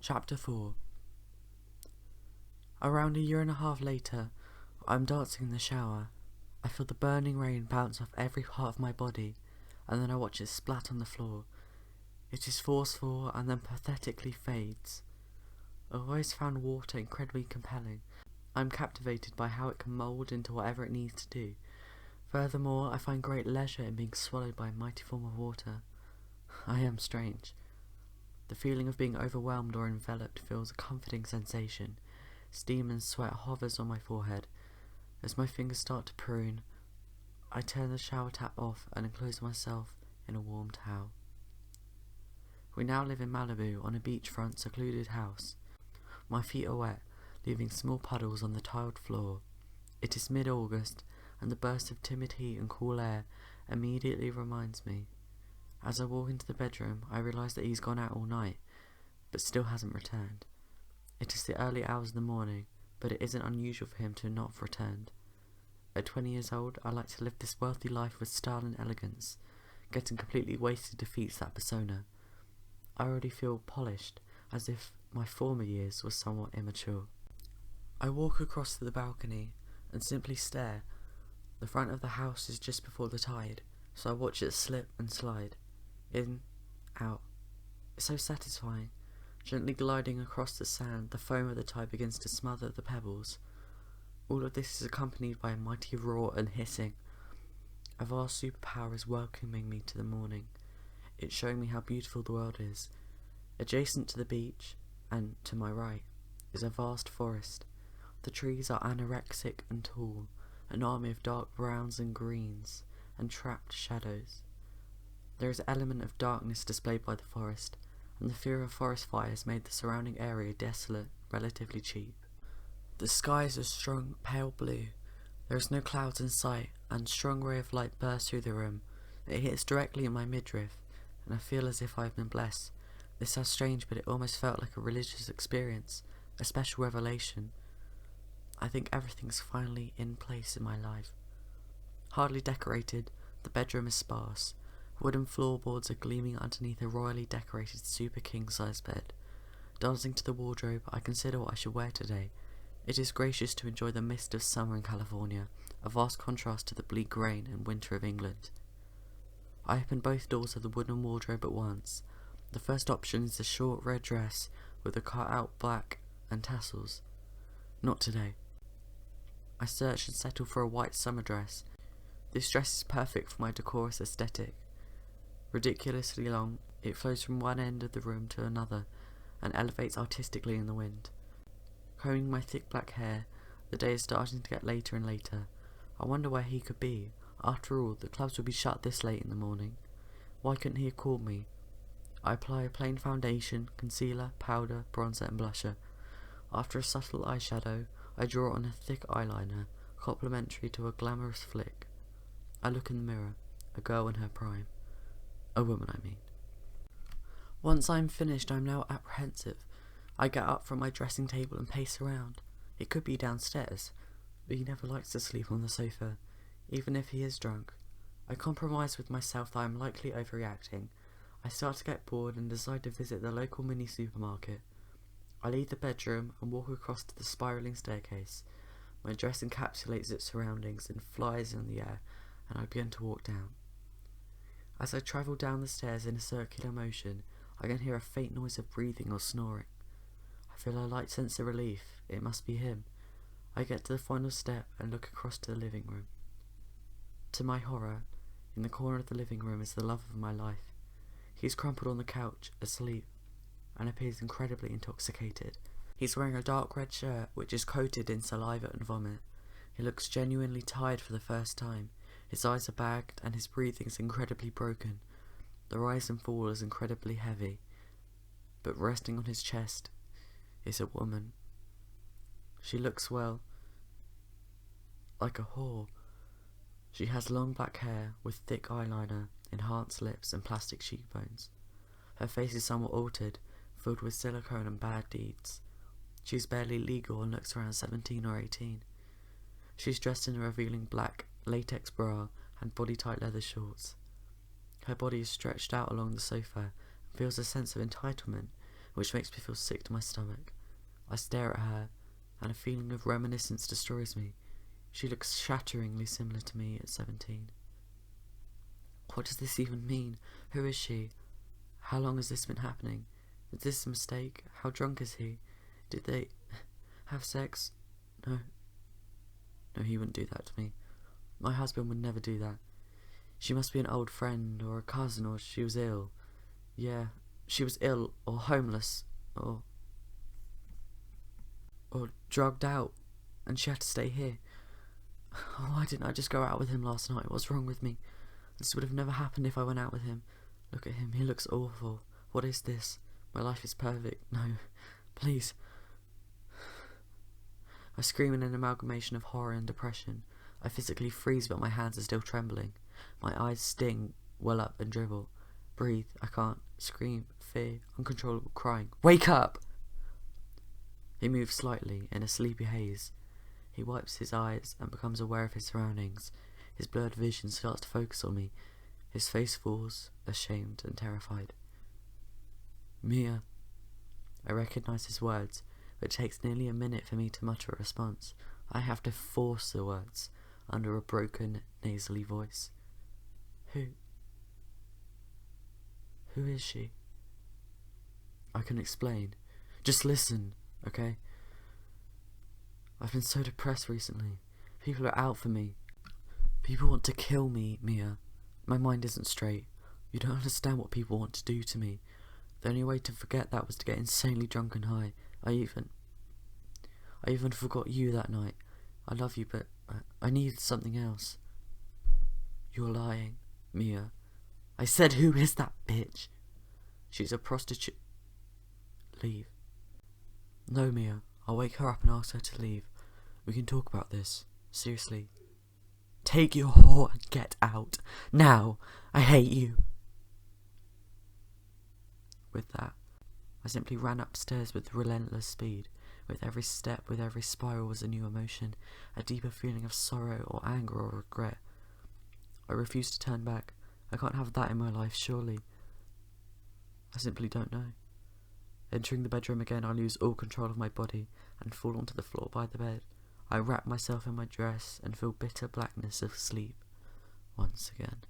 Chapter 4. Around a year and a half later, I'm dancing in the shower. I feel the burning rain bounce off every part of my body, and then I watch it splat on the floor. It is forceful and then pathetically fades. I've always found water incredibly compelling. I'm captivated by how it can mould into whatever it needs to do. Furthermore, I find great leisure in being swallowed by a mighty form of water. I am strange. The feeling of being overwhelmed or enveloped feels a comforting sensation. Steam and sweat hovers on my forehead. As my fingers start to prune, I turn the shower tap off and enclose myself in a warm towel. We now live in Malibu on a beachfront secluded house. My feet are wet, leaving small puddles on the tiled floor. It is mid-August, and the burst of timid heat and cool air immediately reminds me. As I walk into the bedroom, I realise that he's gone out all night, but still hasn't returned. It is the early hours of the morning, but it isn't unusual for him to not have returned. At 20 years old, I like to live this wealthy life with style and elegance. Getting completely wasted defeats that persona. I already feel polished, as if my former years were somewhat immature. I walk across to the balcony and simply stare. The front of the house is just before the tide, so I watch it slip and slide. In, out. It's so satisfying. Gently gliding across the sand, the foam of the tide begins to smother the pebbles. All of this is accompanied by a mighty roar and hissing. A vast superpower is welcoming me to the morning. It's showing me how beautiful the world is. Adjacent to the beach, and to my right, is a vast forest. The trees are anorexic and tall, an army of dark browns and greens, and trapped shadows. There is an element of darkness displayed by the forest, and the fear of forest fires made the surrounding area desolate, relatively cheap. The sky is a strong pale blue. There is no clouds in sight, and a strong ray of light bursts through the room. It hits directly in my midriff, and I feel as if I have been blessed. This sounds strange, but it almost felt like a religious experience, a special revelation. I think everything's finally in place in my life. Hardly decorated, the bedroom is sparse. Wooden floorboards are gleaming underneath a royally decorated super king-size bed. Dancing to the wardrobe, I consider what I should wear today. It is gracious to enjoy the mist of summer in California, a vast contrast to the bleak rain and winter of England. I open both doors of the wooden wardrobe at once. The first option is a short red dress with a cut-out black and tassels. Not today. I search and settle for a white summer dress. This dress is perfect for my decorous aesthetic. Ridiculously long, it flows from one end of the room to another and elevates artistically in the wind. Combing my thick black hair, the day is starting to get later and later. I wonder where he could be. After all, the clubs would be shut this late in the morning. Why couldn't he have called me? I apply a plain foundation, concealer, powder, bronzer and blusher. After a subtle eyeshadow, I draw on a thick eyeliner, complementary to a glamorous flick. I look in the mirror, a girl in her prime. A woman, I mean. Once I'm finished, I'm now apprehensive. I get up from my dressing table and pace around. It could be downstairs, but he never likes to sleep on the sofa, even if he is drunk. I compromise with myself that I am likely overreacting. I start to get bored and decide to visit the local mini supermarket. I leave the bedroom and walk across to the spiralling staircase. My dress encapsulates its surroundings and flies in the air, and I begin to walk down. As I travel down the stairs in a circular motion, I can hear a faint noise of breathing or snoring. I feel a light sense of relief. It must be him. I get to the final step and look across to the living room. To my horror, in the corner of the living room is the love of my life. He is crumpled on the couch, asleep, and appears incredibly intoxicated. He's wearing a dark red shirt which is coated in saliva and vomit. He looks genuinely tired for the first time. His eyes are bagged and his breathing is incredibly broken. The rise and fall is incredibly heavy, but resting on his chest is a woman. She looks, well, like a whore. She has long black hair with thick eyeliner, enhanced lips and plastic cheekbones. Her face is somewhat altered, filled with silicone and bad deeds. She's barely legal and looks around 17 or 18. She's dressed in a revealing black latex bra and body-tight leather shorts. Her body is stretched out along the sofa and feels a sense of entitlement, which makes me feel sick to my stomach. I stare at her, and a feeling of reminiscence destroys me. She looks shatteringly similar to me at 17. What does this even mean? Who is she? How long has this been happening? Is this a mistake? How drunk is he? Did they have sex? No. No, he wouldn't do that to me. My husband would never do that. She must be an old friend, or a cousin, or she was ill. Yeah, she was ill, or homeless, or drugged out, and she had to stay here. Oh, why didn't I just go out with him last night? What's wrong with me? This would have never happened if I went out with him. Look at him, he looks awful. What is this? My life is perfect. No, please. I scream in an amalgamation of horror and depression. I physically freeze, but my hands are still trembling. My eyes sting, well up and dribble. Breathe, I can't. Scream, fear, uncontrollable crying. Wake up! He moves slightly, in a sleepy haze. He wipes his eyes and becomes aware of his surroundings. His blurred vision starts to focus on me. His face falls, ashamed and terrified. Mia. I recognize his words, but it takes nearly a minute for me to mutter a response. I have to force the words under a broken, nasally voice. Who is she? I can explain. Just listen, okay? I've been so depressed recently. People are out for me. People want to kill me, Mia. My mind isn't straight. You don't understand what people want to do to me. The only way to forget that was to get insanely drunk and high. I even forgot you that night. I love you, but I needed something else. You're lying, Mia. I said, who is that bitch? She's a prostitute. Leave. No, Mia. I'll wake her up and ask her to leave. We can talk about this. Seriously. Take your whore and get out. Now. I hate you. With that, I simply ran upstairs with relentless speed. With every step, with every spiral was a new emotion, a deeper feeling of sorrow or anger or regret. I refuse to turn back. I can't have that in my life, surely. I simply don't know. Entering the bedroom again, I lose all control of my body and fall onto the floor by the bed. I wrap myself in my dress and feel bitter blackness of sleep once again.